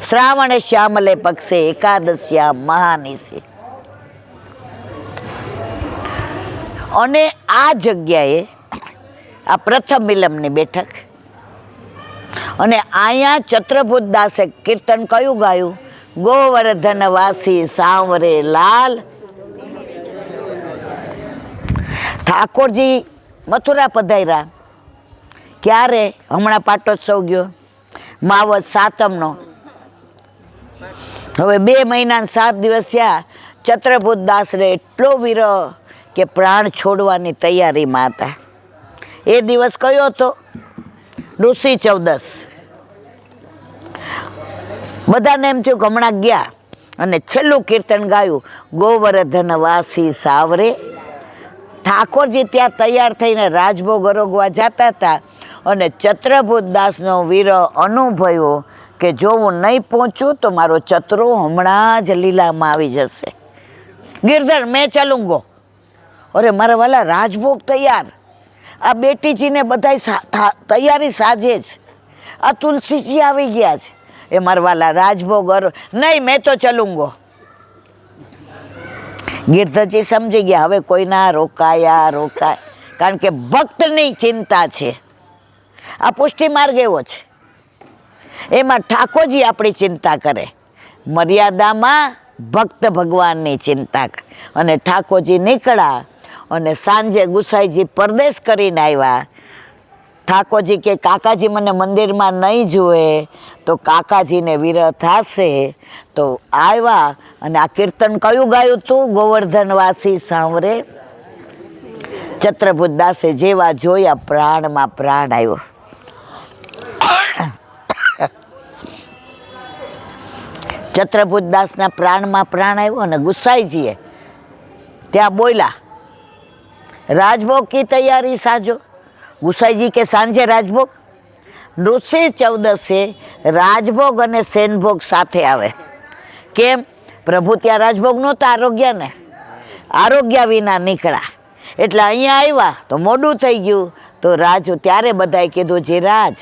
શ્રાવણ શ્યામલે પક્ષે એકાદશ્યા મહાનિશે. અને આ જગ્યાએ આ પ્રથમ મિલમની બેઠક, અને અહીંયા ચત્રભુત દાસે કીર્તન કયું ગાયું? ગોવર્ધન વાસી સાવરે લાલ. ઠાકોરજી મથુરા પધાર્યા ક્યારે? હમણાં પાટોત્સવ ગયો, માવત સાતમનો. હવે 2 મહિના 7 દિવસ થયા. ચત્રભુત દાસને એટલો વિરહ કે પ્રાણ છોડવાની તૈયારીમાં હતા. એ દિવસ કયો હતો? ઋષિ ચૌદસ. બધાને એમ થયું કે હમણાં ગયા, અને છેલ્લું કીર્તન ગાયું ગોવર્ધન વાસી સાવરે. ઠાકોરજી ત્યાં તૈયાર થઈને રાજભોગ અરોગવા જતા હતા, અને ચત્રભુત દાસનો વિરહ અનુભવ્યો કે જો હું નહીં પહોંચું તો મારો ચતરો હમણાં જ લીલામાં આવી જશે. ગિરધર મેં ચાલુંગો. અરે મારા વાલા, રાજભોગ તૈયાર, આ બેટીજીને બધા તૈયારી સાજે જ, આ તુલસીજી આવી ગયા છે. એ મારા વાલા રાજભોગ નહીં, મેં તો ચલુંગો. ગિરધરજી સમજી ગયા હવે કોઈના રોકાય, કારણ કે ભક્તની ચિંતા છે. આ પુષ્ટિ માર્ગ એવો છે, એમાં ઠાકોરજી આપણી ચિંતા કરે, મર્યાદામાં ભક્ત ભગવાનની ચિંતા કરે. અને ઠાકોરજી નીકળ્યા, અને સાંજે ગુસાઈજી પરદેશ કરીને આવ્યા. ઠાકોરજી કે કાકાજી મને મંદિરમાં નહીં જુએ તો કાકાજીને વિરહ થશે. તો આવ્યા, અને આ કીર્તન કયું ગાયું તું? ગોવર્ધનવાસી સાંવરે. ચત્રભુત દાસે જેવા જોયા પ્રાણમાં પ્રાણ આવ્યો. ચત્રભુત દાસના પ્રાણમાં પ્રાણ આવ્યો, અને ગુસાઈજીએ ત્યાં બોલ્યા રાજભોગ કી તૈયારી સાજો. ગુસાઈજી કે સાંજે રાજભોગ. ઋષિ ચૌદસે રાજભોગ અને સેનભોગ સાથે આવે. કેમ? પ્રભુ ત્યાં રાજભોગ નહોતા આરોગ્યને, આરોગ્ય વિના નીકળ્યા. એટલે અહીંયા આવ્યા તો મોડું થઈ ગયું. તો ત્યારે બધાએ કીધું જે રાજ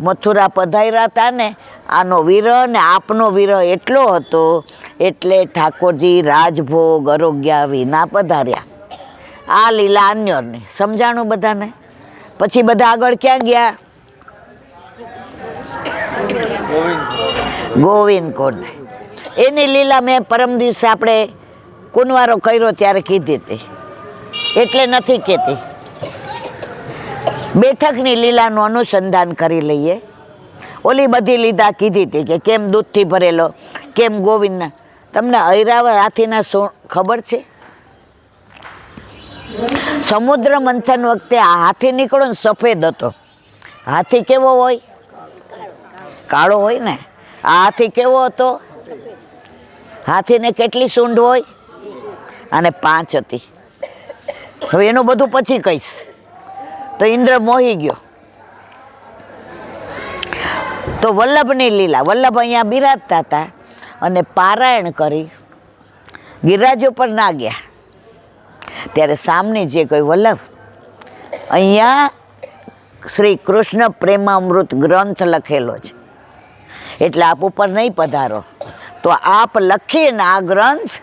મથુરા પધાર્યા હતા ને, આનો વિરહ ને આપનો વિરહ એટલો હતો, એટલે ઠાકોરજી રાજભોગ આરોગ્ય વિના પધાર્યા. આ લીલા અન્યોની સમજાણું બધાને. પછી બધા આગળ ક્યાં ગયા? ગોવિંદ કોને. એની લીલા મેં પરમ દિવસે આપણે કુંવારો કર્યો ત્યારે કીધી હતી, એટલે નથી કહેતી. બેઠકની લીલાનું અનુસંધાન કરી લઈએ. ઓલી બધી લીધા કીધી હતી કે કેમ દૂધથી ભરેલો, કેમ ગોવિંદના. તમને ઐરાવત હાથીના ખબર છે? સમુદ્ર મંથન વખતે આ હાથી નીકળો ને સફેદ હતો. હાથી કેવો હોય? કાળો હોય ને. આ હાથી કેવો હતો? હાથીને કેટલી સૂંઢ હોય? અને 5 હતી. હવે એનું બધું પછી કહીશ. તો ઇન્દ્ર મોહી ગયો. તો વલ્લભની લીલા, વલ્લભ અહીંયા બિરાજતા હતા અને પારાયણ કરી ગિરિરાજ ઉપર ના ગયા. ત્યારે સામને જે કોઈ વલ્લભ, અહીંયા શ્રી કૃષ્ણ પ્રેમામૃત ગ્રંથ લખેલો છે, એટલે આપ ઉપર નહીં પધારો. તો આપ લખીને આ ગ્રંથ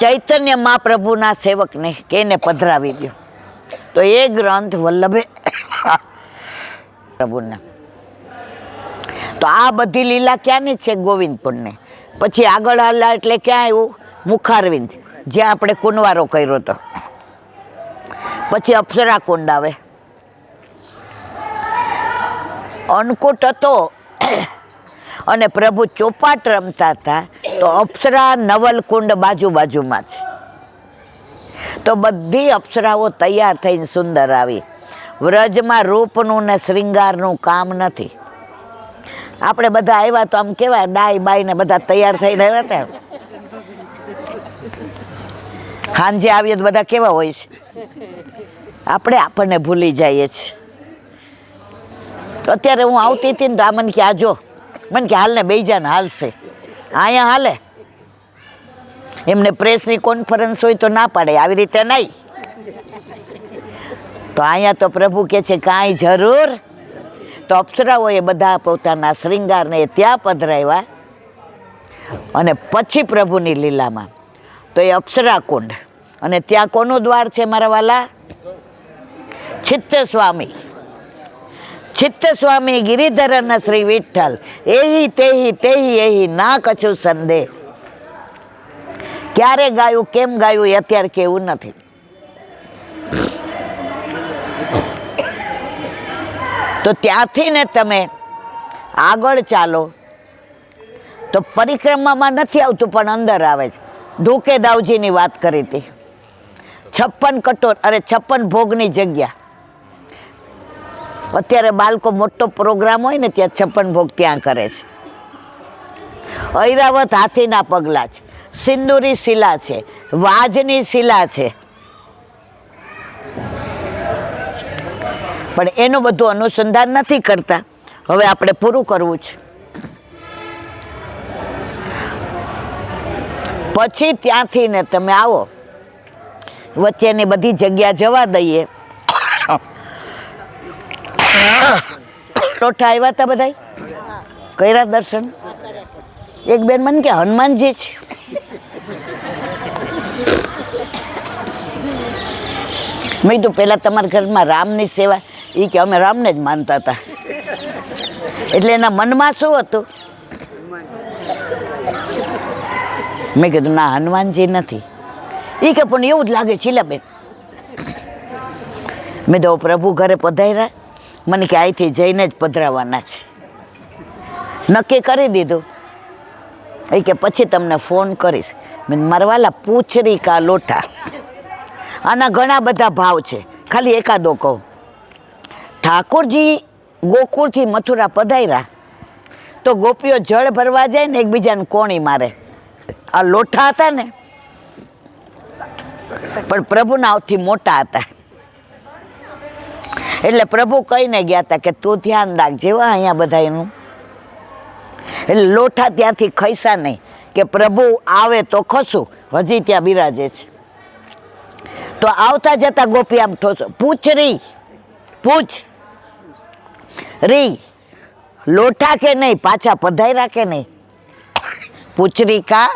ચૈતન્ય મહાપ્રભુના સેવકને કેને પધરાવી દો. તો એ ગ્રંથ વલ્લભે પ્રભુને. તો આ બધી લીલા ક્યાંની છે? ગોવિંદપુરને. પછી આગળ હાલા એટલે ક્યાં આવ્યું? મુખારવિંદ, જ્યાં આપણે કુંવારો કર્યો હતો. પછી અપ્સરા કુંડ આવે. અન્નકૂટ હતો અને પ્રભુ ચોપાટ રમતા હતા, તો અપ્સરા નવલકુંડ બાજુમાં છે. તો બધી અપ્સરાઓ તૈયાર થઈને સુંદર આવી. વ્રજમાં રૂપનું ને શ્રૃંગારનું કામ નથી. આપણે બધા આવ્યા તો આમ કેવાય ડાય બાય ને બધા તૈયાર થઈને આવ્યા હતા. સાંજે આવીએ તો બધા કેવા હોય છે? આપણને ભૂલી જઈએ છીએ. અત્યારે હું આવતી હતી ને તો આ મને કે આજો, મને કે હાલ ને બેસી જા ને હાલશે. અહીંયા હાલે. એમને પ્રેસની કોન્ફરન્સ હોય તો ના પાડે, આવી રીતે નહીં. તો તો અહીંયા તો પ્રભુ કહે છે કાંઈ જરૂર. તો અપ્સરાઓએ બધા પોતાના શ્રૃંગારને ત્યાં પધરાવ્યા અને પછી પ્રભુની લીલામાં તો એ અપ્સરા કુંડ. અને ત્યાં કોનું દ્વાર છે મારા વાલા? ચિત્ત સ્વામી. ચિત્ત સ્વામી ગિરિધરન શ્રી વિઠ્ઠલ એહી તેહી તેહી એહી ના કછું સંદેહ. ક્યારે ગાયું, કેમ ગાયું એ અત્યારે કેવું નથી. તો ત્યાંથી ને તમે આગળ ચાલો તો પરિક્રમામાં નથી આવતું પણ અંદર આવે છે. ધૂકે દાવજીની વાત કરી હતી, 56 કટોર 56 ભોગની જગ્યા. અત્યારે બાળકો મોટો પ્રોગ્રામ હોય ને ત્યાં 56 ભોગ ત્યાં કરે છે. ઐરાવત હાથીના પગલા છે, સિંદૂરી શિલા છે, વાજની શિલા છે. પણ એનું બધું અનુસંધાન નથી કરતા. હવે આપણે પૂરું કરવું છે. પછી ત્યાંથી ને તમે આવો, વચ્ચેની બધી જગ્યા જવા દઈએ. ટોઠા આવ્યા હતા બધા, કર્યા દર્શન. એક બેન મને કે હનુમાનજી છે. મેં કીધું પેલા તમારા ઘરમાં રામની સેવા, એ કે અમે રામને જ માનતા હતા. એટલે એના મનમાં શું હતું? મેં કીધું ના, હનુમાનજી નથી. એ કે પણ એવું જ લાગે શીલાબેન. મેં તો પ્રભુ ઘરે પધાર્યા, મને કે અહીંથી જઈને જ પધરાવાના છે. નક્કી કરી દીધું. એ કે પછી તમને ફોન કરીશ. મેં મારા વાલા પૂછરી કા લોઠા. આના ઘણા બધા ભાવ છે, ખાલી એકાદો કહું. ઠાકોરજી ગોકુળથી મથુરા પધાર્યા તો ગોપીઓ જળ ભરવા જાય ને એકબીજાને કોણી મારે. આ લોઠા હતા ને, પણ પ્રભુના આવથી મોટા હતા. એટલે પ્રભુ કહીને ગયા હતા કે તું ધ્યાન રાખજે અહીંયા બધા એનું. એટલે લોઠા ત્યાંથી ખૈસા નહીં કે પ્રભુ આવે તો ખસું, હજી ત્યાં બિરાજે છે. તો આવતા જતા ગોપી આમ ઠોસો, પૂછ રી, પૂછ રી, લોઠા કે નહીં, પાછા પધાર્યા કે નહીં. પૂછરી કા.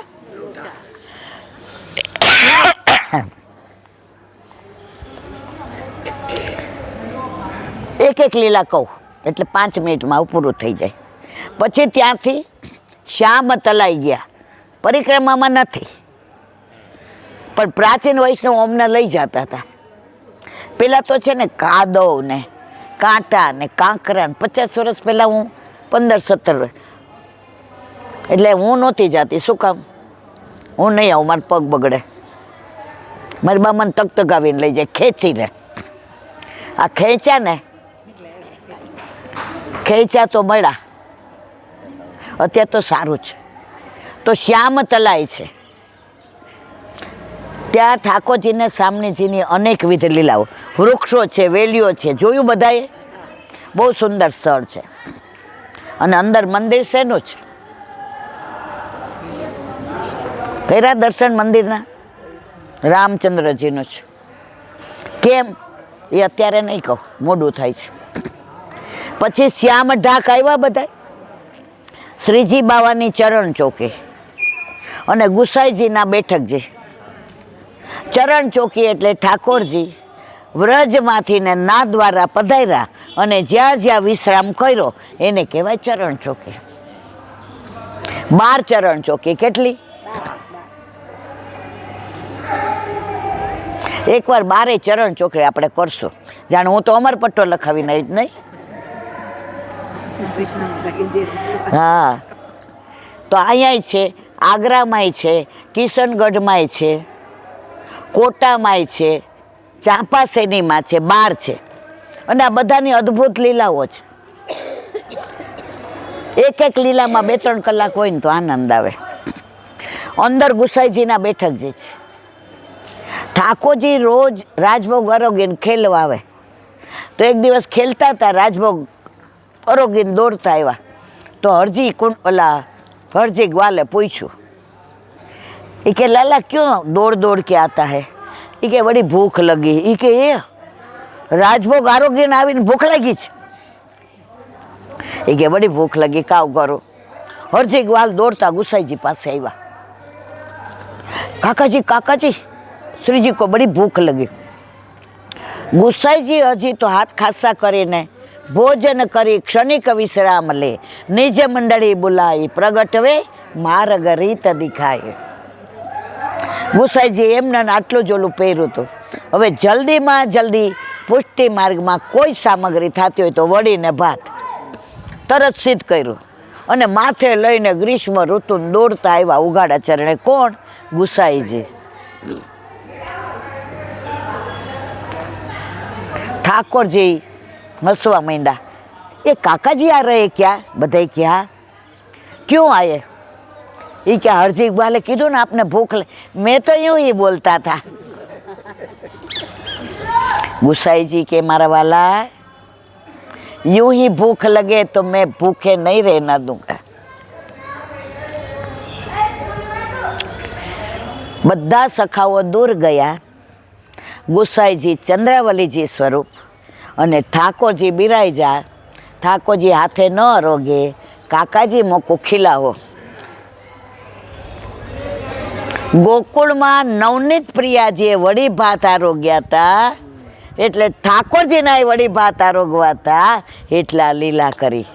એક એક લીલા કહું એટલે 5 મિનિટમાં પૂરું થઈ જાય. પછી ત્યાંથી શ્યામ તલાઈ ગયા. પરિક્રમામાં નથી, પણ પ્રાચીન વૈષ્ણવ અમને લઈ જતા હતા. પેલા તો છે ને કાદવ ને કાંટા ને કાંકરા ને 50 વર્ષ પહેલાં હું 15-17, એટલે હું નહોતી જાતી. શું કામ? હું નહીં આવું, મારા પગ બગડે. મારી બા મને તકતગાવીને લઈ જાય, ખેંચીને. આ ખેંચ્યા ને, ખેંચ્યા તો મળ્યા. અત્યારે તો સારું છે. તો શ્યામ તલાય છે, ત્યાં ઠાકોરજીને સામનેજીની અનેકવિધ લીલાઓ, વૃક્ષો છે, વેલીઓ છે. જોયું બધાએ? બહુ સુંદર સ્થળ છે. અને અંદર મંદિર શેનું છે? કર્યા દર્શન મંદિરના? રામચંદ્રજીનું છે. કેમ એ અત્યારે નહીં કહું, મોડું થાય છે. પછી શ્યામ ઢાક આવ્યા બધા, શ્રીજી બાવાની ચરણ ચોકી અને ગુસાઈજીના બેઠકજી. ચરણ ચોકી એટલે ઠાકોરજી વ્રજમાંથી ને ના દ્વારા પધાર્યા અને જ્યાં જ્યાં વિશ્રામ કર્યો એને કહેવાય ચરણ ચોકી. 12 ચરણ ચોકી. કેટલી? એકવાર 12 ચરણ ચોકડી આપણે કરશું. જાણે હું તો અમરપટ્ટો લખાવીને જ નહીં. હા, તો અહીંયા છે, આગ્રામાંય છે, કિશનગઢમાંય છે, કોટામાંય છે, ચાંપાસેનીમાં છે, 12 છે. અને આ બધાની અદ્ભુત લીલાઓ છે. એક એક લીલામાં 2-3 કલાક હોય ને તો આનંદ આવે. અંદર ગુસાઈજીના બેઠકજી છે. ઠાકોરજી રોજ રાજભોગ અરોગીને ખેલવા આવે. તો એક દિવસ ખેલતા હતા, રાજભોગ અરોગીને દોડતા આવ્યા. તો હરજી ગ્વાલે પૂછ્યું, એ કે લાલા ક્यों दौड़ दौड़ के आता है? એ કે बड़ी भूख लगी. એ કે રાજભોગ આરોગ્યને આવીને ભૂખ લાગી છે. એ કે બડી ભૂખ લાગી, કાવ કરો. હરજી ગ્વાલ દોડતા ગુસાઈજી પાસે આવ્યા. કાકાજી કાકાજી, શ્રીજી કો બડી ભૂખ લગી. ગુસાઈજી હજી તો હાથ ખાસા કરીને ભોજન કરી ક્ષણિક વિશ્રામ લે, નિજ મંડળી બોલાવી પ્રગટવે માર્ગ રીત દિખાય. ગુસાઈજી એમને આટલું જ ઓલું પહેર્યું હતું. હવે જલ્દીમાં જલ્દી પુષ્ટિ માર્ગમાં કોઈ સામગ્રી થતી હોય તો વળીને ભાત તરત સિદ્ધ કર્યું અને માથે લઈને ગ્રીષ્મ ઋતુ દોડતા આવ્યા ઉઘાડા ચરણે. કોણ? ગુસાઈજી. ઠાકોરજી હસવા માંડ્યા. એ કાકાજી આ રહે ક્યાં? બધાય ક્યાં? ક્यों आए? ये क्या हरजी इकबाले कीधु ना आपने भूख ले. मैं तो यूं ही बोलता था. गुसाई जी के मारा वाला, यूं ही भूख लगे तो मैं भूखे नहीं रहना दूंगा. બધા સખાઓ દૂર ગયા. ગુસાઈજી ચંદ્રાવલીજી સ્વરૂપ અને ઠાકોરજી બિરાજા. ઠાકોરજી હાથે ન રોગે, કાકાજી મોકો ખીલાવો. ગોકુળમાં નવનીત પ્રિયાજીએ વળી ભાત આરોગ્યા હતા, એટલે ઠાકોરજીના વળી ભાત આરોગવાતા એટલા લીલા કરી.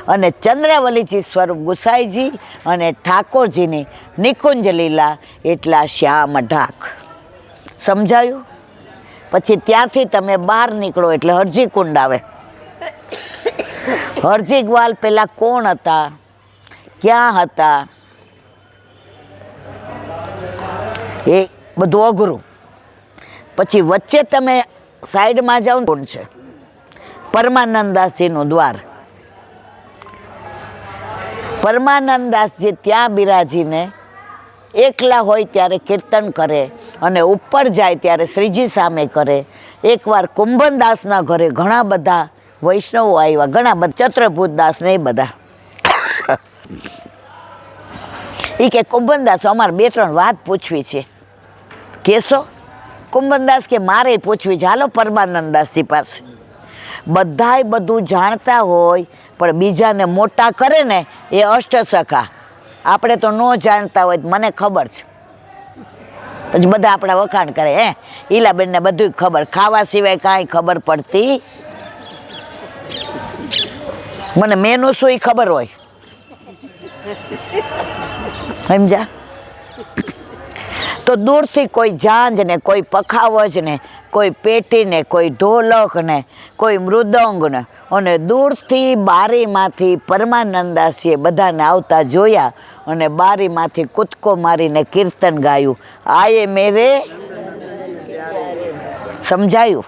અને ચંદ્રાવલીજી સ્વરૂપ ગુસાઈજી અને ઠાકોરજીની નિકુંજ લીલા એટલા શ્યામ ઢાક. સમજાયું? પછી ત્યાંથી તમે બહાર નીકળો એટલે હરજી કુંડ આવે. હરજી ગ્વાલ પેલા કોણ હતા, ક્યાં હતા, એ બધું અઘરું. પછી વચ્ચે તમે સાઈડમાં જાઓ, કોણ છે? પરમાનંદાસજીનું દ્વાર. પરમાનંદાસજી ત્યાં બિરાજીને એકલા હોય ત્યારે કીર્તન કરે અને ઉપર જાય ત્યારે શ્રીજી સામે કરે. એકવાર કુંભનદાસના ઘરે ઘણા બધા વૈષ્ણવો આવ્યા, ઘણા બધા ચત્રભૂતદાસ ને એ બધા. એ કે કુંભનદાસ અમારે 2-3 વાત પૂછવી છે. કેશો? કુંભનદાસ કે મારે પૂછવી છે, હાલો પરમાનંદાસજી પાસે. બધાય બધું જાણતા હોય પણ બીજાને મોટા કરે ને એ અષ્ટસખા. આપણે તો ન જાણતા હોય, મને ખબર છે. પછી બધા આપણા વખાણ કરે. ઈલાબેનને બધું ખબર, ખાવા સિવાય કાંઈ ખબર પડતી. મને મેનું શું એ ખબર હોય. સમજા? તો દૂરથી કોઈ ઝાંઝ ને, કોઈ પખાવજ ને, કોઈ પેટી ને, કોઈ ઢોલક ને, કોઈ મૃદંગ ને, અને દૂરથી બારીમાંથી પરમાનંદાસીએ બધાને આવતા જોયા અને બારીમાંથી કૂદકો મારીને કીર્તન ગાયું. આયે મેરે. સમજાયું?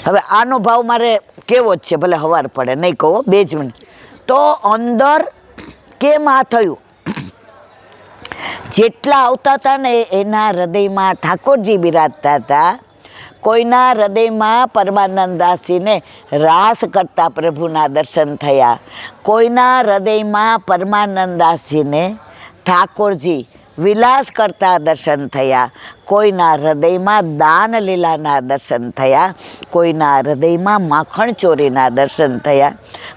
હવે આનો ભાવ મારે કેવો જ છે, ભલે હવાર પડે નહીં કહો, 2 જ મિનિટ. તો અંદર કેમ આ થયું? જેટલા આવતા હતા ને એના હૃદયમાં ઠાકોરજી બિરાજતા હતા. કોઈના હૃદયમાં પરમાનંદાસીને રાસ કરતા પ્રભુના દર્શન થયા. કોઈના હૃદયમાં પરમાનંદાસીને ઠાકોરજી વિલાસ કરતા દર્શન થયા. કોઈના હૃદયમાં દાન લીલાના દર્શન થયા. કોઈના હૃદયમાં માખણ ચોરીના દર્શન થયા.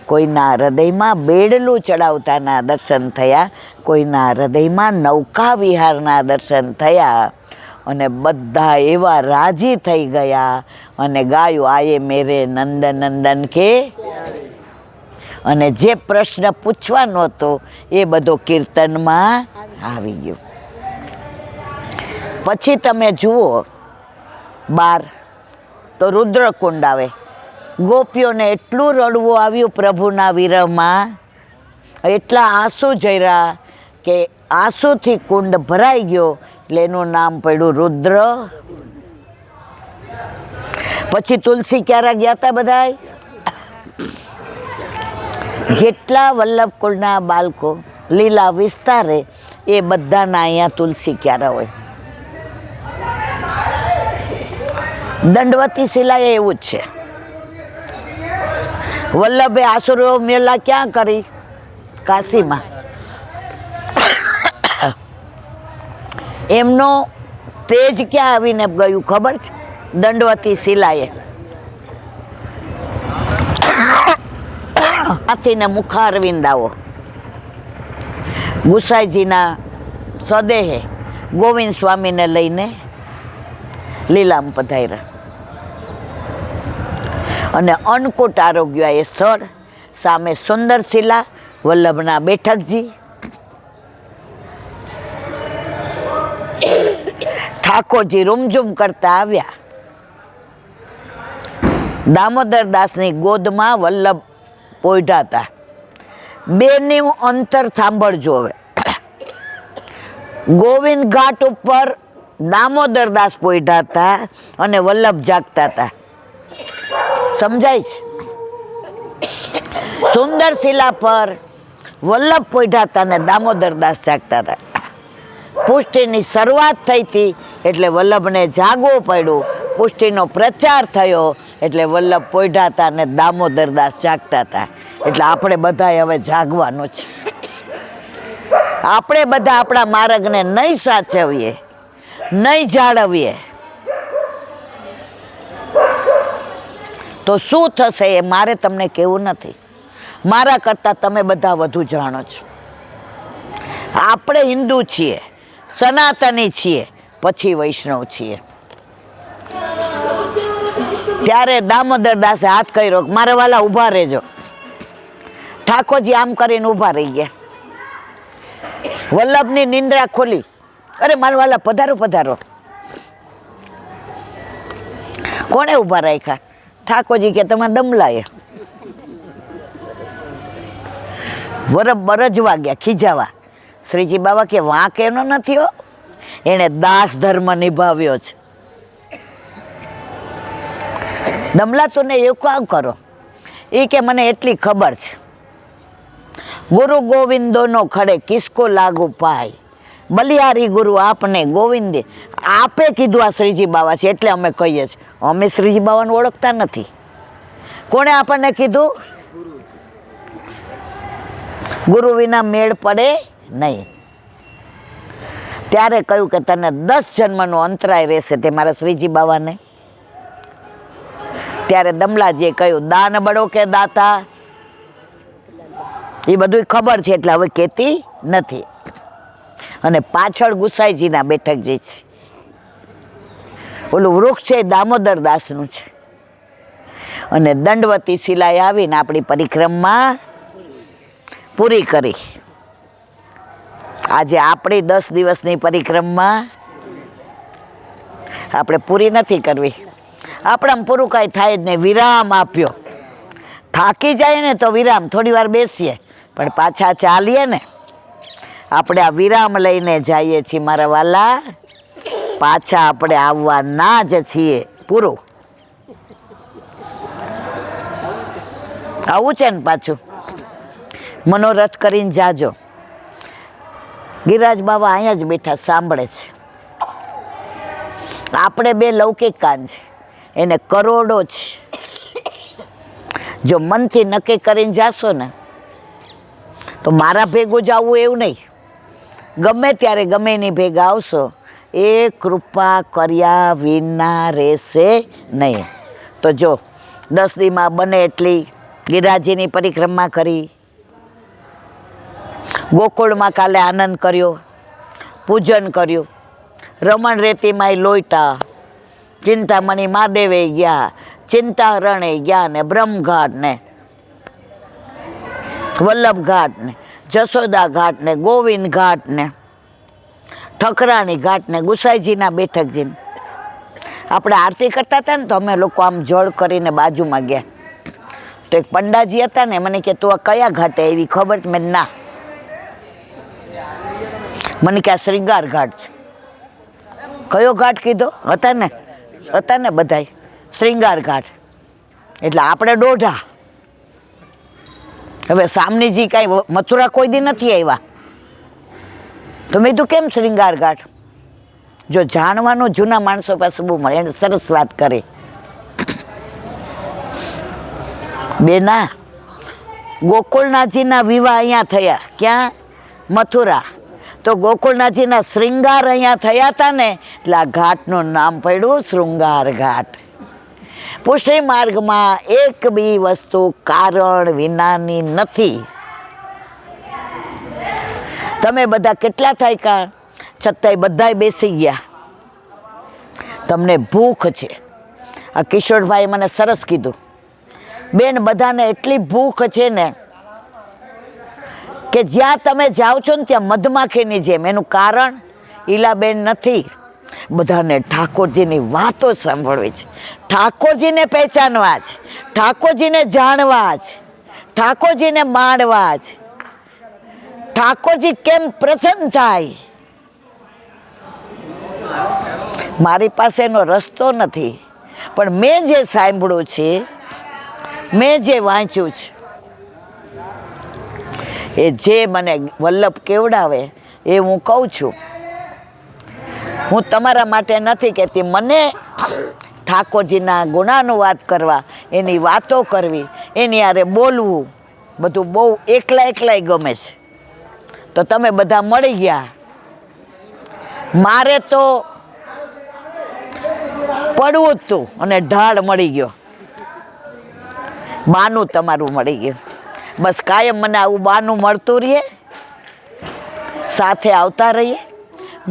કોઈના હૃદયમાં બેડલું ચડાવતાના દર્શન થયા. કોઈના હૃદયમાં નૌકા વિહારના દર્શન થયા. અને બધા એવા રાજી થઈ ગયા અને ગાયું આયે મેરે નંદ નંદન કે. અને જે પ્રશ્ન પૂછવાનો હતો એ બધો કીર્તનમાં આવી ગયો. પછી તમે જુઓ બાર તો રુદ્રકુંડ આવે. ગોપીઓને એટલું રડવું આવ્યું પ્રભુના વિરહમાં, એટલા આંસુ ઝર્યા કે આંસુથી કુંડ ભરાઈ ગયો, એટલે એનું નામ પડ્યું રુદ્ર. પછી તુલસી ક્યારે ગયા હતા બધા? જેટલા વલ્લભકુળના બાળકો લીલા વિસ્તારે એ બધાના અહીંયા તુલસી ક્યારે હોય. દંડવતી શિલાએ એવું જ છે. વલ્લભે આસુરો મેળા ક્યાં કરી? કાશીમાં. એમનો તેજ ક્યાં આવીને ગયું ખબર છે? દંડવતી શિલાએ. હાથીને મુખારવિંદાઓ ગુસાઈજીના સદેહે ગોવિંદ સ્વામીને લઈને લીલામ પધાર્યા. અને અન્નકૂટ આરોગ્ય એ સ્થળ, સામે સુંદર શિલા, વલ્લભના બેઠકજી, ઠાકોરજી રૂમઝૂમ કરતા આવ્યા. દામોદર દાસની ગોદમાં વલ્લભ પોઢા હતા. બેનું અંતર સાંભળજો હવે. ગોવિંદ ઘાટ ઉપર દામોદર દાસ પોઢા હતા અને વલ્લભ જાગતા હતા. સમજાય છે? સુંદર શિલા પર વલ્લભ પોઢા હતા અને દામોદર દાસ જાગતા હતા. પુષ્ટિની શરૂઆત થઈ હતી એટલે વલ્લભને જાગવું પડ્યું. પુષ્ટિનો પ્રચાર થયો એટલે વલ્લભ પોઢા હતા અને દામોદર દાસ જાગતા હતા. એટલે આપણે બધાએ હવે જાગવાનું છે. આપણે બધા આપણા માર્ગને નહીં સાચવીએ, નહીં જાળવીએ તો શું થશે એ મારે તમને કહેવું નથી. મારા કરતાં તમે બધા વધુ જાણો છો. આપણે હિન્દુ છીએ, સનાતની છીએ, પછી વૈષ્ણવ છીએ. ત્યારે દામોદર દાસે હાથ કર્યો, મારા વાલા ઊભા રહેજો. ઠાકોરજી આમ કરીને ઊભા રહી ગયા. વલ્લભની નિંદ્રા ખોલી, અરે મારા વાલા પધારો પધારો. કોણે ઊભા રાખ્યા? ઠાકોરજી કે તમે દમલાએ. બરજવા ગયા, ખીજાવા. શ્રીજી બાબા કે વાંક એનો નથી હો, એણે દાસ ધર્મ નિભાવ્યો છે. દમલા તું ને એવું કામ કરો. એ કે મને એટલી ખબર છે, ગુરુ ગોવિંદોનો ખડે કિસકો લાગુ પાય, બલિહારી ગુરુ આપને ગોવિંદે. આપે કીધું આ શ્રીજી બાબા છે એટલે અમે કહીએ છીએ. અમે શ્રીજી બાબાને ઓળખતા નથી. કોણે આપણને કીધું? ગુરુ વિના મેળ પડે નહીં. ત્યારે કહ્યું કે તને 10 જન્મનો અંતરાય રહેશે તે મારા શ્રીજી બાબાને. ત્યારે દમલાજીએ કહ્યું, દાન બળો કે દાતા, એ બધું ખબર છે એટલે હવે કહેતી નથી. અને પાછળ ગુસાઈજીના બેઠકજી છે. ઓલું વૃક્ષ છે દામોદર દાસનું છે. અને દંડવતી શિલાએ આવીને આપણી પરિક્રમા પૂરી કરી. આજે આપણી 10 દિવસની પરિક્રમા આપણે પૂરી નથી કરવી. આપણામાં પૂરું કાંઈ થાય જ નહીં. વિરામ આપ્યો. થાકી જાય ને તો વિરામ, થોડી વાર બેસીએ, પણ પાછા ચાલીએ ને. આપણે આ વિરામ લઈને જઈએ છીએ મારા વાલા, પાછા આપણે આવવાના જ છીએ. પૂરું આવું છે ને પાછું. મનોરથ કરીને જાજો. ગિરિરાજ બાબા અહીંયા જ બેઠા સાંભળે છે. આપણે બે લૌકિક કાન છે, એને કરોડો છે. જો મનથી નક્કી કરીને જાશો ને તો મારા ભેગું જવું એવું નહીં. ગમે ત્યારે ગમે એની ભેગા આવશો, એ કૃપા કર્યા વિના રહેશે નહીં. તો જો 10 દીમાં બને એટલી ગિરિરાજજીની પરિક્રમા કરી, ગોકુળમાં કાલે આનંદ કર્યો, પૂજન કર્યું, રમણ રેતીમાં લોઈટા, ચિંતામણી મહાદેવે ગયા, ચિંતાહરણે ગયા ને બ્રહ્મઘાટ ને વલ્લભ ઘાટ ને જશોદા ઘાટ ને ગોવિંદ ઘાટ ને ઠકરાણી ઘાટ ને ગુસાઈજીના બેઠકજીને. આપણે આરતી કરતા હતા ને તો અમે લોકો આમ જળ કરીને બાજુમાં ગયા. તો એક પંડાજી હતા ને, મને કે તું આ કયા ઘાટે એવી ખબર છે? મેં ના. મને કે આ શ્રીંગાર ઘાટ છે. કયો ઘાટ કીધો? હતા ને બધાય શ્રીંગાર ઘાટ. એટલે આપણે દોઢા. હવે સામનીજી કાંઈ મથુરા કોઈ દી નથી આવ્યા, તો મેં કીધું કેમ શ્રીંગાર ઘાટ? જો જાણવાનું જૂના માણસો પાસે બહુ મળે. એને સરસ વાત કરી. બેના ગોકુળનાથજીના વિવાહ અહીંયા થયા. ક્યાં? મથુરા. તો ગોકુળનાથજીના શ્રૃંગાર અહીંયા થયા હતા ને એટલે આ ઘાટનું નામ પડ્યું શૃંગાર ઘાટ. પુષ્ટિ માર્ગમાં એક બી વસ્તુ કારણ વિનાની નથી. તમે બધા કેટલા થાય કા છતાંય બધાય બેસી ગયા. તમને ભૂખ છે. આ કિશોરભાઈ મને સરસ કીધું, બેન બધાને એટલી ભૂખ છે ને કે જ્યાં તમે જાઓ છો ને ત્યાં મધમાખીની જેમ. એનું કારણ ઈલાબેન નથી, બધાને ઠાકોરજીની વાતો સાંભળવી છે, ઠાકોરજીને પહેચાનવા છે, ઠાકોરજીને જાણવા છે, ઠાકોરજીને માણવા છે, ઠાકોરજી કેમ પ્રસન્ન થાય. મારી પાસે એનો રસ્તો નથી, પણ મેં જે સાંભળ્યું છે, મેં જે વાંચ્યું છે, એ જે મને વલ્લભ કેવડાવે એ હું કહું છું. હું તમારા માટે નથી કહેતી. મને ઠાકોરજીના ગુણાનુવાદ કરવા, એની વાતો કરવી, એની હારે બોલવું, બધું બહુ એકલાય ગમે છે. તો તમે બધા મળી ગયા. મારે તો પડવું જ તું અને ઢાળ મળી ગયો. બાનું તમારું મળી ગયું. બસ કાયમ મને આવું બાનું મળતું રહીએ, સાથે આવતા રહીએ.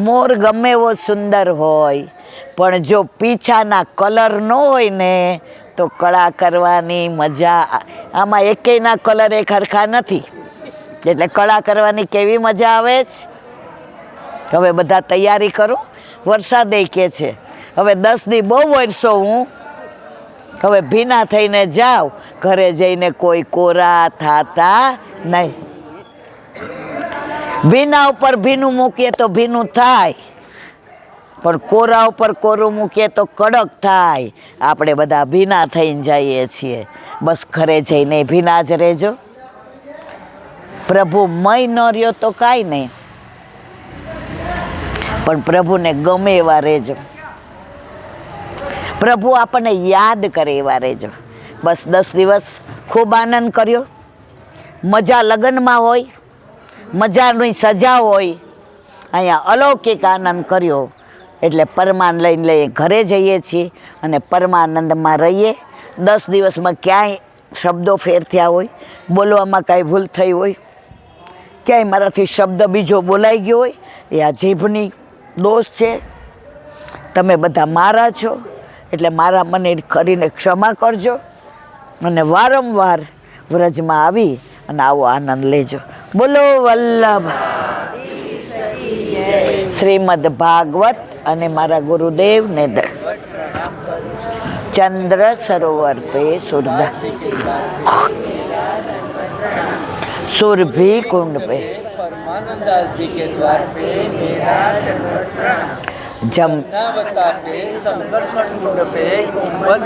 મોર ગમે એવો સુંદર હોય, પણ જો પીછાના કલર ન હોય ને તો કળા કરવાની મજા. આમાં એકેયના કલર એક હરખા નથી, એટલે કળા કરવાની કેવી મજા આવે છે. હવે બધા તૈયારી કરો. વરસાદે કે છે હવે 10 દી બહુ વર્ષો હું હવે ભીના થઈને જાઉં, ઘરે જઈને કોઈ કોરા થાતા નહીં. ભીના ઉપર ભીનું મૂકીએ તો ભીનું થાય, પણ કોરા ઉપર કોરું મૂકીએ તો કડક થાય. આપણે બધા ભીના થઈને જઈએ છીએ. બસ ઘરે જઈને ભીના જ રહેજો. પ્રભુ મય ન રહ્યો તો કાંઈ નહીં, પણ પ્રભુને ગમે એવા રહેજો. પ્રભુ આપણને યાદ કરે એવા રહેજો. બસ 10 દિવસ ખૂબ આનંદ કર્યો. મજા લગ્નમાં હોય, મજાની સજા હોય, અહીંયા અલૌકિક આનંદ કર્યો. એટલે પરમાનંદ લઈને ઘરે જઈએ છીએ અને પરમાનંદમાં રહીએ. 10 દિવસમાં ક્યાંય શબ્દો ફેર થયા હોય, બોલવામાં કાંઈ ભૂલ થઈ હોય, ક્યાંય મારાથી શબ્દ બીજો બોલાઈ ગયો હોય, એ આ જીભની દોષ છે. તમે બધા મારા છો, એટલે મારા મને કરીને ક્ષમા કરજો અને વારંવાર વ્રજમાં આવી અને આવો આનંદ લેજો. બોલો વલ્લભ શ્રીમદ ભાગવત અને મારા ગુરુદેવને ચંદ્ર સરોવર પે સુરदा सुरभि कुंड पे परमानंदास जी के द्वार पे मेरा जम पे संकर्षण कुंड पे